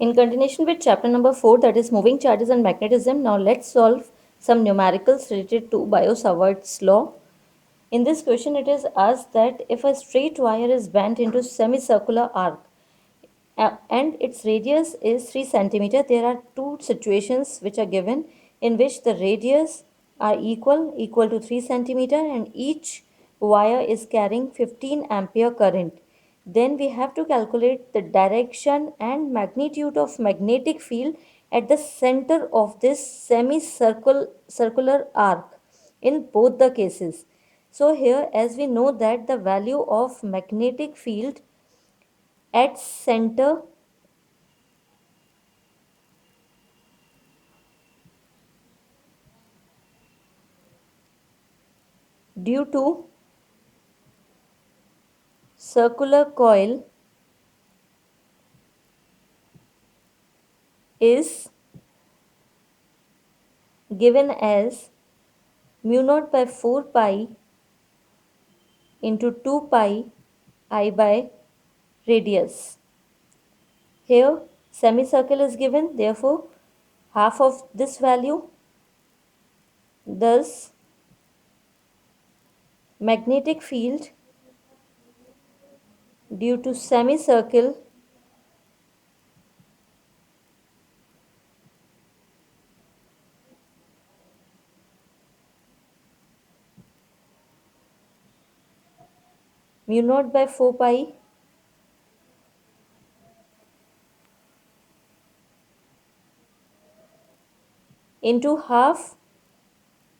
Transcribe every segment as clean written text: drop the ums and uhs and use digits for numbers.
In continuation with chapter number 4, that is moving charges and magnetism, now let's solve some numericals related to Biot-Savart's law. In this question, it is asked that if a straight wire is bent into semicircular arc and its radius is 3 centimeter, there are two situations which are given in which the radius are equal to 3 centimeter, and each wire is carrying 15 ampere current. Then we have to calculate the direction and magnitude of magnetic field at the center of this semicircular arc in both the cases. So here, as we know that the value of magnetic field at center due to circular coil is given as mu naught by 4 pi into 2 pi I by radius. Here semicircle is given, therefore half of this value. Thus magnetic field due to semicircle mu naught by 4 pi into half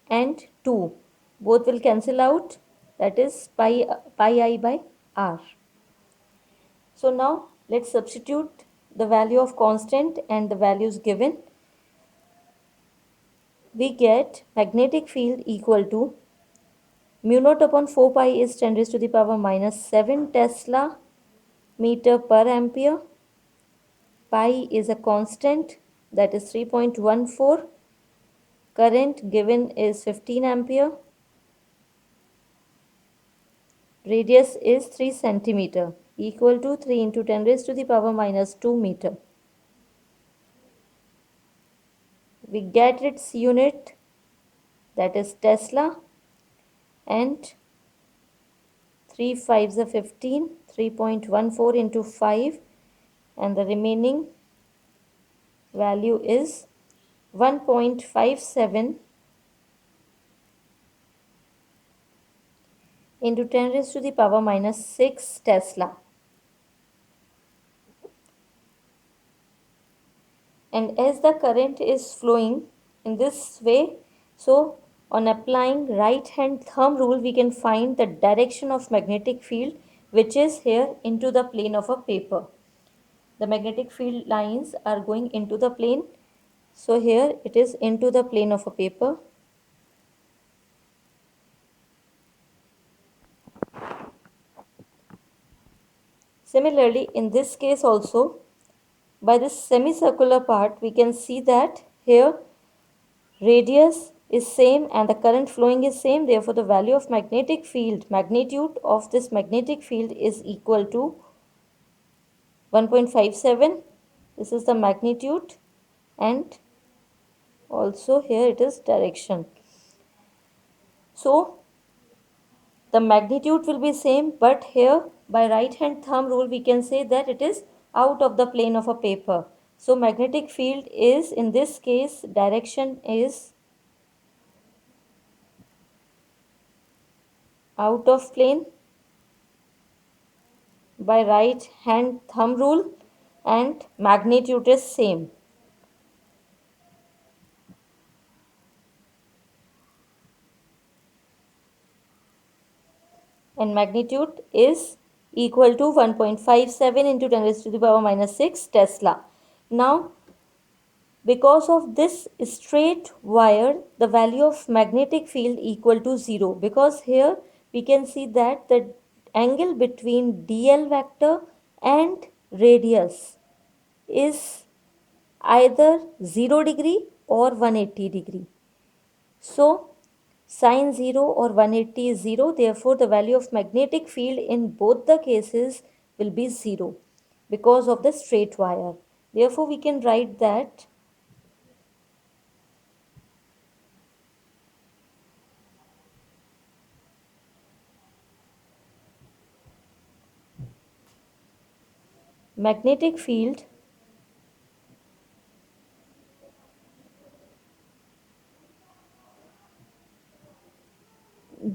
and 2, both will cancel out, that is pi I by r. So now let's substitute the value of constant and the values given. We get magnetic field equal to mu naught upon 4 pi is 10 raised to the power minus 7 Tesla meter per ampere. Pi is a constant, that is 3.14. Current given is 15 ampere. Radius is 3 centimeter, equal to 3 into 10 raised to the power minus 2 meter. We get its unit, that is Tesla, and 3 5s are 15, 3.14 into 5, and the remaining value is 1.57 into 10 raised to the power minus 6 Tesla. And as the current is flowing in this way, so on applying right hand thumb rule, we can find the direction of magnetic field, which is here into the plane of a paper. The magnetic field lines are going into the plane. So here it is into the plane of a paper. Similarly, in this case also, by this semicircular part, we can see that here radius is same and the current flowing is same. Therefore, the value of magnetic field, magnitude of this magnetic field is equal to 1.57. This is the magnitude, and also here it is direction. So the magnitude will be same, but here by right hand thumb rule we can say that it is out of the plane of a paper. So magnetic field is, in this case, direction is out of plane by right hand thumb rule, and magnitude is same. And magnitude is equal to 1.57 into 10 raised to the power minus 6 Tesla. Now, because of this straight wire, the value of magnetic field equal to 0, because here we can see that the angle between dl vector and radius is either 0 degree or 180 degree. So sine 0 or 180 is 0, therefore the value of magnetic field in both the cases will be 0 because of the straight wire. Therefore, we can write that magnetic field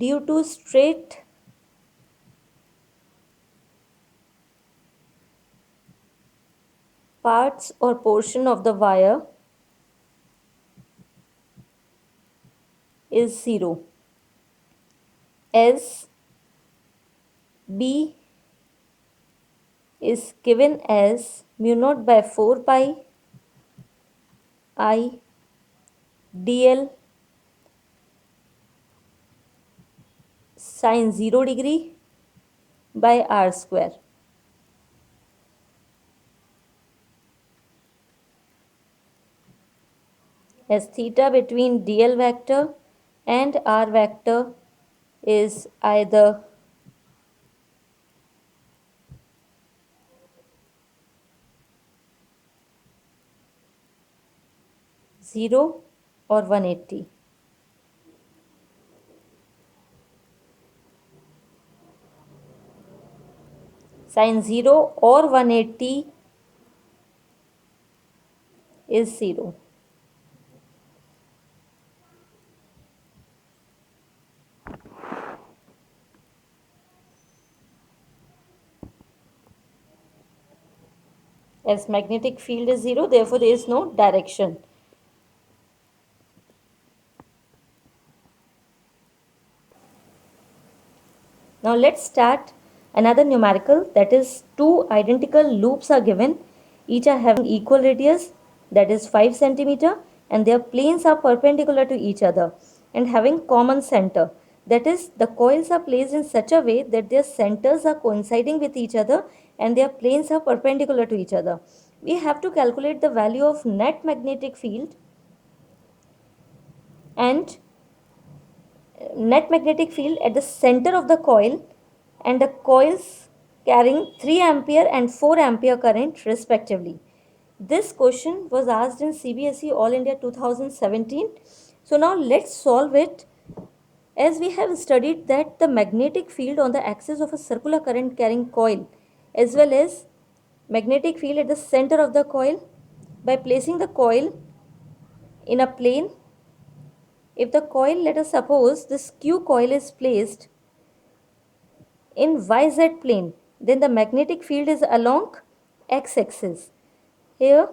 due to straight parts or portion of the wire is 0, as B is given as mu naught by 4 pi I dl sine 0 degree by r square. As theta between dl vector and r vector is either 0 or 180. Sine 0 or 180 is 0. As magnetic field is 0, therefore there is no direction. Now let's start another numerical, that is two identical loops are given. Each are having equal radius, that is 5 centimeter, and their planes are perpendicular to each other and having common center. That is, the coils are placed in such a way that their centers are coinciding with each other and their planes are perpendicular to each other. We have to calculate the value of net magnetic field and net magnetic field at the center of the coil and the coils carrying 3 ampere and 4 ampere current respectively. This question was asked in CBSE All India 2017. So now let's solve it. As we have studied that the magnetic field on the axis of a circular current carrying coil as well as magnetic field at the center of the coil, by placing the coil in a plane, if the coil, let us suppose this Q coil is placed in YZ plane, then the magnetic field is along x-axis. Here,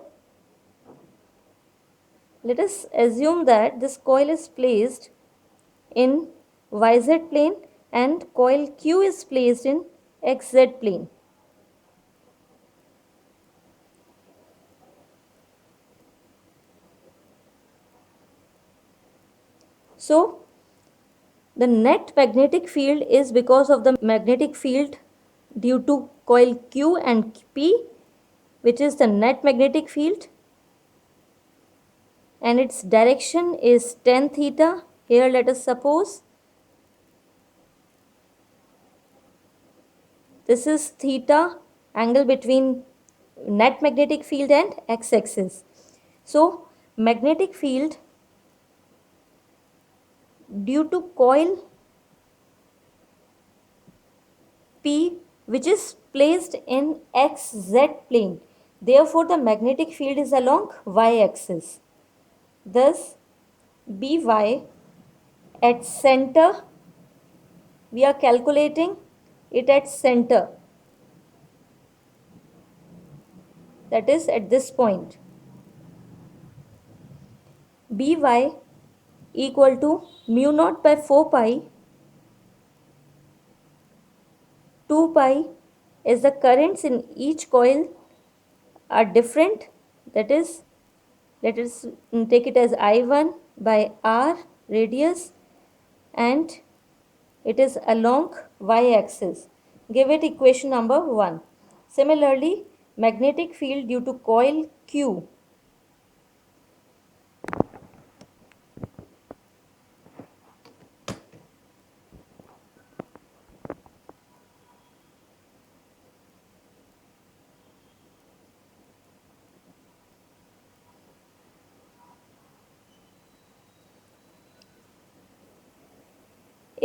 let us assume that this coil is placed in YZ plane and coil Q is placed in XZ plane. So, the net magnetic field is because of the magnetic field due to coil Q and P, which is the net magnetic field, and its direction is tan theta. Here let us suppose this is theta, angle between net magnetic field and x-axis. So magnetic field due to coil P, which is placed in xz plane, therefore the magnetic field is along y-axis. Thus By at center, we are calculating it at center, that is at this point. By equal to mu naught by 4 pi 2 pi, as the currents in each coil are different, that is, let us take it as I1 by r radius and it is along y-axis. Give it equation number 1. Similarly, magnetic field due to coil Q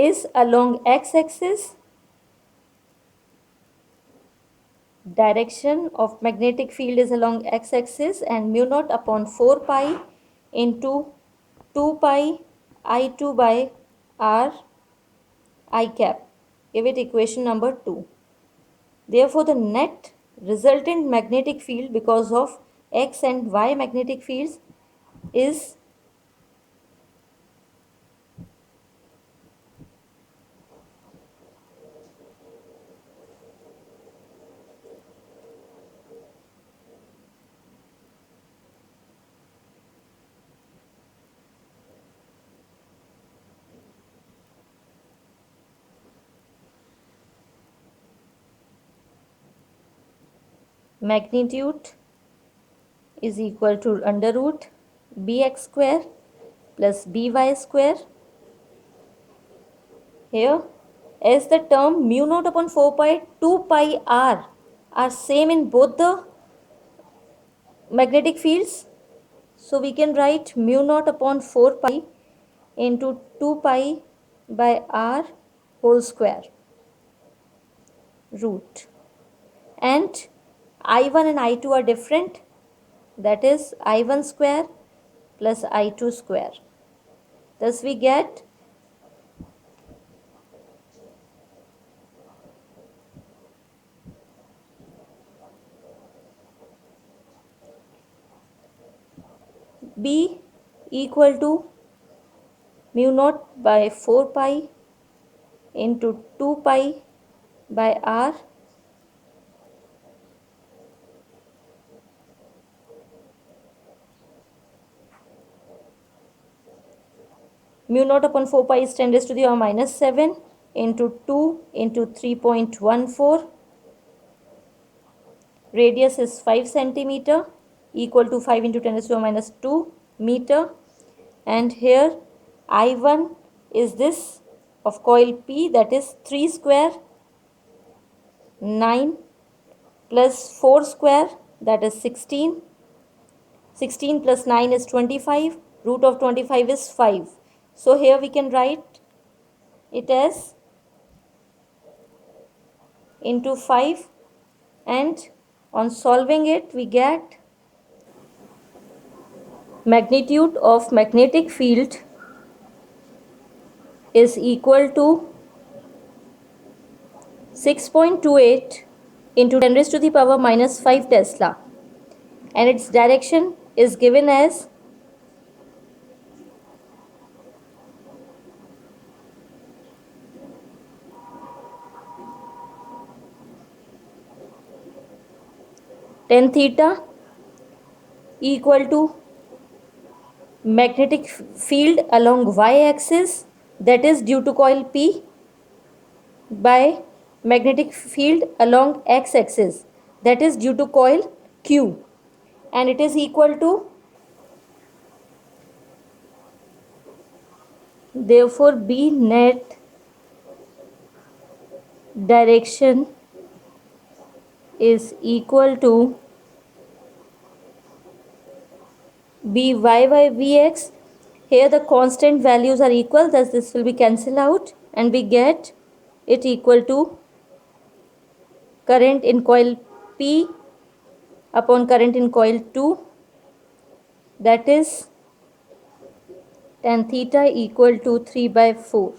is along x-axis, direction of magnetic field is along x-axis, and mu naught upon 4 pi into 2 pi I2 by r I cap. Give it equation number 2. Therefore, the net resultant magnetic field because of x and y magnetic fields is magnitude is equal to under root bx square plus by square. Here, as the term mu naught upon 4 pi 2 pi r are same in both the magnetic fields, so we can write mu naught upon 4 pi into 2 pi by r whole square root, and I1 and I2 are different, that is I1 square plus I2 square. Thus we get B equal to mu naught by 4 pi into 2 pi by r mu naught upon 4 pi is 10 raised to the power minus 7 into 2 into 3.14. Radius is 5 centimeter equal to 5 into 10 raised to the power minus 2 meter. And here I1 is this of coil P, that is 3 square 9 plus 4 square, that is 16. 16 plus 9 is 25. Root of 25 is 5. So here we can write it as into 5, and on solving it we get magnitude of magnetic field is equal to 6.28 into 10 raised to the power minus 5 Tesla, and its direction is given as tan theta equal to magnetic field along y-axis, that is due to coil P, by magnetic field along x-axis, that is due to coil Q, and it is equal to, therefore B net direction is equal to by Vx. Here the constant values are equal, thus this will be cancelled out, and we get it equal to current in coil P upon current in coil 2, that is tan theta equal to 3/4.